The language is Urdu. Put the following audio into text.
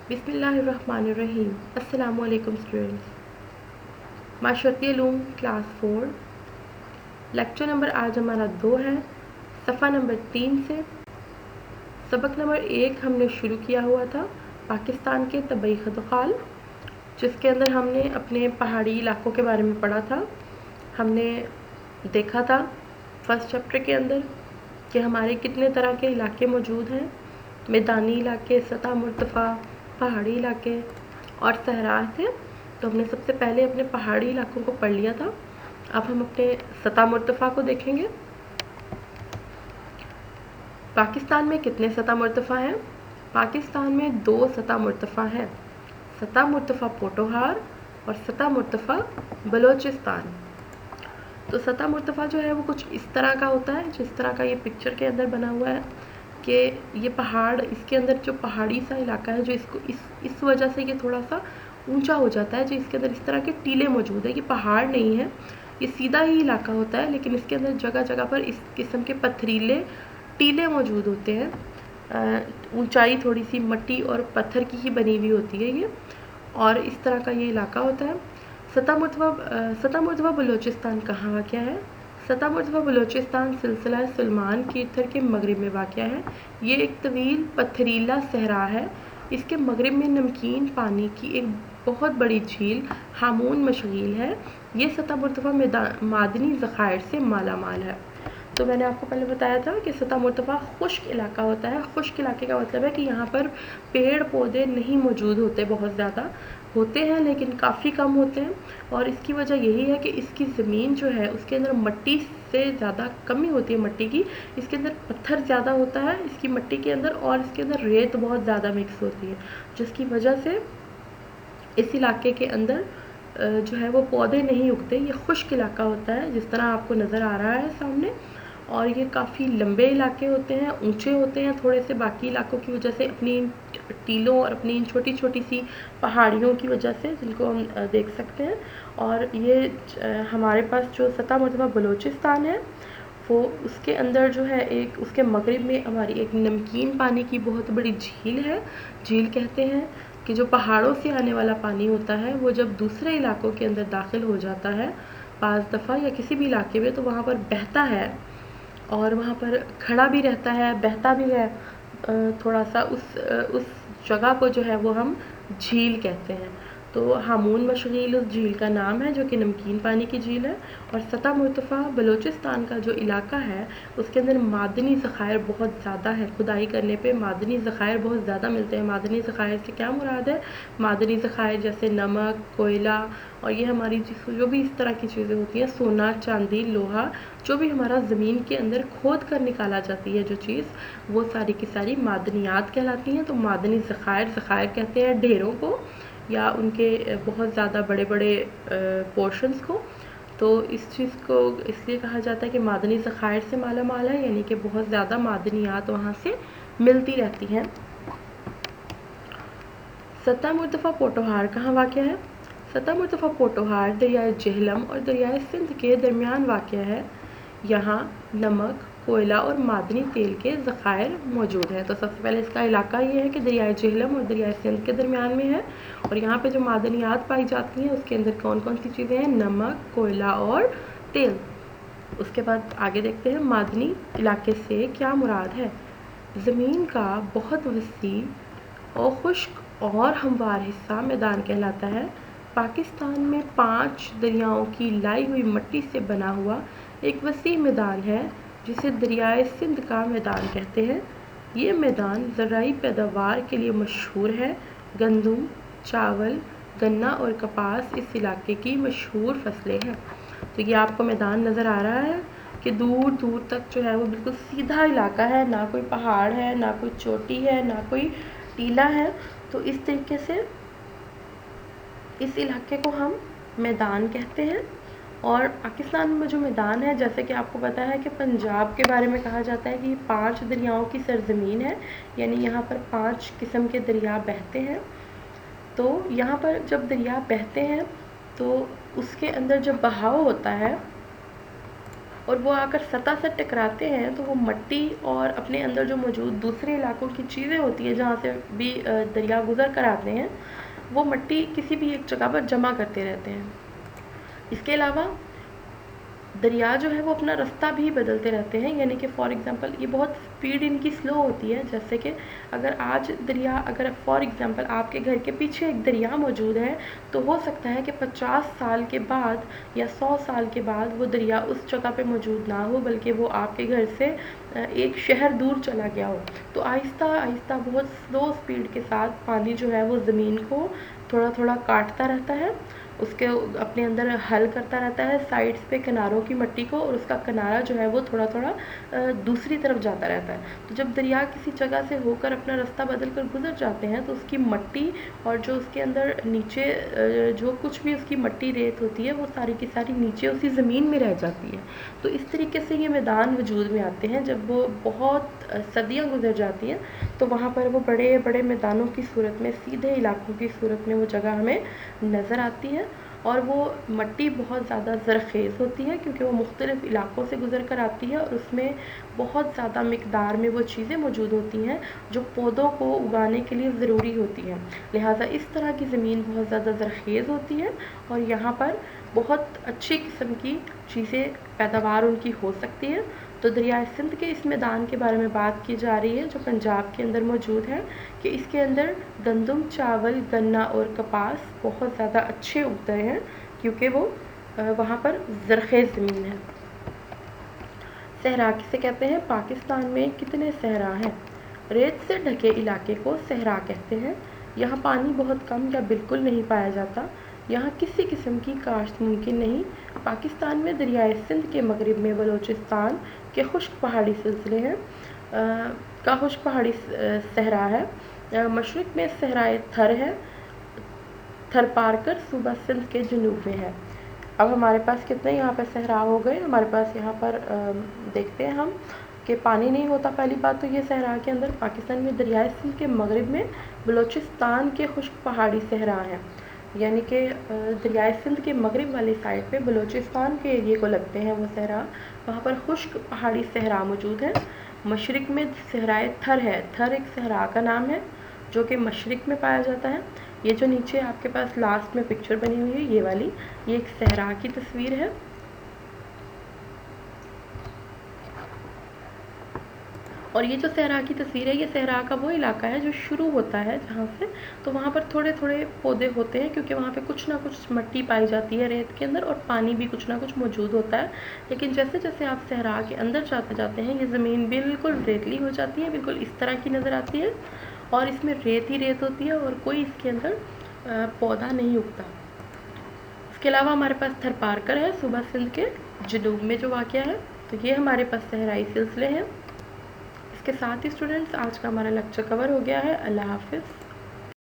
بسم اللہ الرحمن الرحیم۔ السلام علیکم اسٹوڈنٹس، معاشرتی علوم کلاس 4 لیکچر نمبر آج ہمارا 2 ہے، صفحہ نمبر 3 سے۔ سبق نمبر 1 ہم نے شروع کیا ہوا تھا پاکستان کے طبعی خدوخال، جس کے اندر ہم نے اپنے پہاڑی علاقوں کے بارے میں پڑھا تھا۔ ہم نے دیکھا تھا فرسٹ چیپٹر کے اندر کہ ہمارے کتنے طرح کے علاقے موجود ہیں، میدانی علاقے، سطح مرتفع، پہاڑی علاقے اور صحرا تھے۔ تو ہم نے سب سے پہلے اپنے پہاڑی علاقوں کو پڑھ لیا تھا۔ اب ہم اپنے سطح مرتفع کو دیکھیں گے۔ پاکستان میں کتنے سطح مرتفع ہیں؟ پاکستان میں 2 سطح مرتفع ہیں، سطح مرتفع پوٹوہار اور سطح مرتفع بلوچستان۔ تو سطح مرتفع جو ہے وہ کچھ اس طرح کا ہوتا ہے، جس طرح کا یہ پکچر کے اندر بنا ہوا ہے کہ یہ پہاڑ، اس کے اندر جو پہاڑی سا علاقہ ہے، جو اس وجہ سے یہ تھوڑا سا اونچا ہو جاتا ہے، جو اس کے اندر اس طرح کے ٹیلے موجود ہیں۔ یہ پہاڑ نہیں ہے، یہ سیدھا ہی علاقہ ہوتا ہے، لیکن اس کے اندر جگہ جگہ پر اس قسم کے پتھریلے ٹیلے موجود ہوتے ہیں۔ اونچائی تھوڑی سی مٹی اور پتھر کی ہی بنی ہوئی ہوتی ہے یہ، اور اس طرح کا یہ علاقہ ہوتا ہے۔ سطح مرتفع بلوچستان کہاں واقع ہے؟ سطح مرتفع بلوچستان سلسلہ سلمان کیرتھر کے مغرب میں واقع ہے۔ یہ ایک طویل پتھریلا صحرا ہے۔ اس کے مغرب میں نمکین پانی کی ایک بہت بڑی جھیل ہامون مشغول ہے۔ یہ سطح مرتفع معدنی ذخائر سے مالا مال ہے۔ تو میں نے آپ کو پہلے بتایا تھا کہ سطح مرتفع خشک علاقہ ہوتا ہے۔ خشک علاقے کا مطلب ہے کہ یہاں پر پیڑ پودے نہیں موجود ہوتے، بہت زیادہ ہوتے ہیں لیکن کافی کم ہوتے ہیں، اور اس کی وجہ یہی ہے کہ اس کی زمین جو ہے اس کے اندر مٹی سے زیادہ کمی ہوتی ہے، مٹی کی، اس کے اندر پتھر زیادہ ہوتا ہے اس کی مٹی کے اندر، اور اس کے اندر ریت بہت زیادہ مکس ہوتی ہے، جس کی وجہ سے اس علاقے کے اندر جو ہے وہ پودے نہیں اگتے۔ یہ خشک علاقہ ہوتا ہے جس طرح آپ کو نظر آ رہا ہے سامنے، اور یہ کافی لمبے علاقے ہوتے ہیں، اونچے ہوتے ہیں تھوڑے سے باقی علاقوں کی وجہ سے، اپنی ٹیلوں اور اپنی چھوٹی چھوٹی سی پہاڑیوں کی وجہ سے، جن کو ہم دیکھ سکتے ہیں۔ اور یہ ہمارے پاس جو سطح مرتفع بلوچستان ہے، وہ اس کے اندر جو ہے ایک، اس کے مغرب میں ہماری ایک نمکین پانی کی بہت بڑی جھیل ہے۔ جھیل کہتے ہیں کہ جو پہاڑوں سے آنے والا پانی ہوتا ہے، وہ جب دوسرے علاقوں کے اندر داخل ہو جاتا ہے بعض دفعہ، یا کسی بھی علاقے میں، تو وہاں پر بہتا ہے، اور وہاں پر کھڑا بھی رہتا ہے، بہتا بھی ہے تھوڑا سا، اس جگہ کو جو ہے وہ ہم جھیل کہتے ہیں۔ تو ہامون مشغول اس جھیل کا نام ہے، جو کہ نمکین پانی کی جھیل ہے۔ اور سطح مرتفع بلوچستان کا جو علاقہ ہے، اس کے اندر معدنی ذخائر بہت زیادہ ہے۔ کھدائی کرنے پہ معدنی ذخائر بہت زیادہ ملتے ہیں۔ معدنی ذخائر سے کیا مراد ہے؟ معدنی ذخائر جیسے نمک، کوئلہ، اور یہ ہماری جو بھی اس طرح کی چیزیں ہوتی ہیں، سونا، چاندی، لوہا، جو بھی ہمارا زمین کے اندر کھود کر نکالا جاتی ہے جو چیز، وہ ساری کی ساری معدنیات کہلاتی ہیں۔ تو معدنی ذخائر کہتے ہیں ڈھیروں کو، یا ان کے بہت زیادہ بڑے بڑے پورشنز کو۔ تو اس چیز کو اس لیے کہا جاتا ہے کہ معدنی ذخائر سے مالا مال ہے، یعنی کہ بہت زیادہ معدنیات وہاں سے ملتی رہتی ہیں۔ سطح مرتفع پوٹوہار کہاں واقع ہے؟ سطح مرتفع پوٹوہار دریائے جہلم اور دریائے سندھ کے درمیان واقع ہے۔ یہاں نمک، کوئلہ اور معدنی تیل کے ذخائر موجود ہیں۔ تو سب سے پہلے اس کا علاقہ یہ ہے کہ دریائے جہلم اور دریائے سندھ کے درمیان میں ہے، اور یہاں پہ جو معدنیات پائی جاتی ہیں اس کے اندر کون کون سی چیزیں ہیں؟ نمک، کوئلہ اور تیل۔ اس کے بعد آگے دیکھتے ہیں معدنی علاقے سے کیا مراد ہے۔ زمین کا بہت وسیع اور خشک اور ہموار حصہ میدان کہلاتا ہے۔ پاکستان میں 5 دریاؤں کی لائی ہوئی مٹی سے بنا ہوا ایک وسیع میدان ہے، جسے دریائے سندھ کا میدان کہتے ہیں۔ یہ میدان زرعی پیداوار کے لیے مشہور ہے۔ گندم، چاول، گنا اور کپاس اس علاقے کی مشہور فصلیں ہیں۔ تو یہ آپ کو میدان نظر آ رہا ہے کہ دور دور تک جو ہے وہ بالکل سیدھا علاقہ ہے، نہ کوئی پہاڑ ہے، نہ کوئی چوٹی ہے، نہ کوئی ٹیلا ہے۔ تو اس طریقے سے اس علاقے کو ہم میدان کہتے ہیں۔ اور پاکستان میں جو میدان ہے، جیسے کہ آپ کو پتہ ہے کہ پنجاب کے بارے میں کہا جاتا ہے کہ یہ 5 دریاؤں کی سرزمین ہے، یعنی یہاں پر 5 قسم کے دریا بہتے ہیں۔ تو یہاں پر جب دریا بہتے ہیں تو اس کے اندر جب بہاؤ ہوتا ہے اور وہ آ کر سطح سے ٹکراتے ہیں تو وہ مٹی اور اپنے اندر جو موجود دوسرے علاقوں کی چیزیں ہوتی ہیں جہاں سے بھی دریا گزر کر آتے ہیں، وہ مٹی کسی بھی ایک جگہ پر جمع کرتے رہتے ہیں۔ اس کے علاوہ دریا جو ہے وہ اپنا رستہ بھی بدلتے رہتے ہیں، یعنی کہ فار ایگزامپل یہ بہت سپیڈ ان کی سلو ہوتی ہے، جیسے کہ اگر فار ایگزامپل آپ کے گھر کے پیچھے ایک دریا موجود ہے تو ہو سکتا ہے کہ 50 سال کے بعد یا 100 سال کے بعد وہ دریا اس جگہ پہ موجود نہ ہو، بلکہ وہ آپ کے گھر سے ایک شہر دور چلا گیا ہو۔ تو آہستہ آہستہ بہت سلو سپیڈ کے ساتھ پانی جو ہے وہ زمین کو تھوڑا تھوڑا کاٹتا رہتا ہے، اس کے اپنے اندر حل کرتا رہتا ہے سائڈز پہ کناروں کی مٹی کو، اور اس کا کنارہ جو ہے وہ تھوڑا تھوڑا دوسری طرف جاتا رہتا ہے۔ تو جب دریا کسی جگہ سے ہو کر اپنا رستہ بدل کر گزر جاتے ہیں تو اس کی مٹی اور جو اس کے اندر نیچے جو کچھ بھی اس کی مٹی ریت ہوتی ہے وہ ساری کی ساری نیچے اسی زمین میں رہ جاتی ہے۔ تو اس طریقے سے یہ میدان وجود میں آتے ہیں۔ جب وہ بہت صدیاں گزر جاتی ہیں تو وہاں پر وہ بڑے بڑے میدانوں کی صورت میں، سیدھے علاقوں کی صورت میں وہ جگہ ہمیں نظر آتی ہے، اور وہ مٹی بہت زیادہ زرخیز ہوتی ہے کیونکہ وہ مختلف علاقوں سے گزر کر آتی ہے، اور اس میں بہت زیادہ مقدار میں وہ چیزیں موجود ہوتی ہیں جو پودوں کو اگانے کے لیے ضروری ہوتی ہیں۔ لہٰذا اس طرح کی زمین بہت زیادہ زرخیز ہوتی ہے، اور یہاں پر بہت اچھی قسم کی چیزیں پیداوار ان کی ہو سکتی ہے۔ تو دریائے سندھ کے اس میدان کے بارے میں بات کی جا رہی ہے جو پنجاب کے اندر موجود ہے، کہ اس کے اندر گندم، چاول، گنا اور کپاس بہت زیادہ اچھے اگتے ہیں کیونکہ وہ وہاں پر زرخیز زمین ہے۔ صحرا کسے کہتے ہیں؟ پاکستان میں کتنے صحرا ہیں؟ ریت سے ڈھکے علاقے کو صحرا کہتے ہیں۔ یہاں پانی بہت کم یا بالکل نہیں پایا جاتا۔ یہاں کسی قسم کی کاشت ممکن نہیں۔ پاکستان میں دریائے سندھ کے مغرب میں بلوچستان کے خشک پہاڑی سلسلے ہیں کا خشک پہاڑی صحرا ہے۔ مشرق میں صحرائے تھر ہے۔ تھر پار کر صوبہ سندھ کے جنوب میں ہے۔ اب ہمارے پاس کتنے یہاں پہ صحرا ہو گئے؟ ہمارے پاس یہاں پر دیکھتے ہیں ہم کہ پانی نہیں ہوتا پہلی بات تو یہ صحرا کے اندر۔ پاکستان میں دریائے سندھ کے مغرب میں بلوچستان کے خشک پہاڑی صحرا ہیں، یعنی کہ دریائے سندھ کے مغرب والی سائڈ پہ بلوچستان کے ایریے کو لگتے ہیں وہ صحرا، وہاں پر خشک پہاڑی صحرا موجود ہے۔ مشرق میں صحرائے تھر ہے۔ تھر ایک صحرا کا نام ہے جو کہ مشرق میں پایا جاتا ہے۔ یہ جو نیچے آپ کے پاس لاسٹ میں پکچر بنی ہوئی ہے یہ والی، یہ ایک صحرا کی تصویر ہے۔ اور یہ جو صحرا کی تصویر ہے یہ صحرا کا وہ علاقہ ہے جو شروع ہوتا ہے جہاں سے، تو وہاں پر تھوڑے تھوڑے پودے ہوتے ہیں کیونکہ وہاں پہ کچھ نہ کچھ مٹی پائی جاتی ہے ریت کے اندر، اور پانی بھی کچھ نہ کچھ موجود ہوتا ہے۔ لیکن جیسے جیسے آپ صحرا کے اندر جاتے ہیں یہ زمین بالکل ریتلی ہو جاتی ہے، بالکل اس طرح کی نظر آتی ہے، اور اس میں ریت ہی ریت ہوتی ہے اور کوئی اس کے اندر پودا نہیں اگتا۔ اس کے علاوہ ہمارے پاس تھر پارکر ہے صوبہ سندھ کے جنوب میں جو واقع ہے۔ تو یہ ہمارے پاس صحرائی سلسلے ہیں۔ اس کے ساتھ ہی اسٹوڈنٹس آج کا ہمارا لیکچر کور ہو گیا ہے۔ اللہ حافظ۔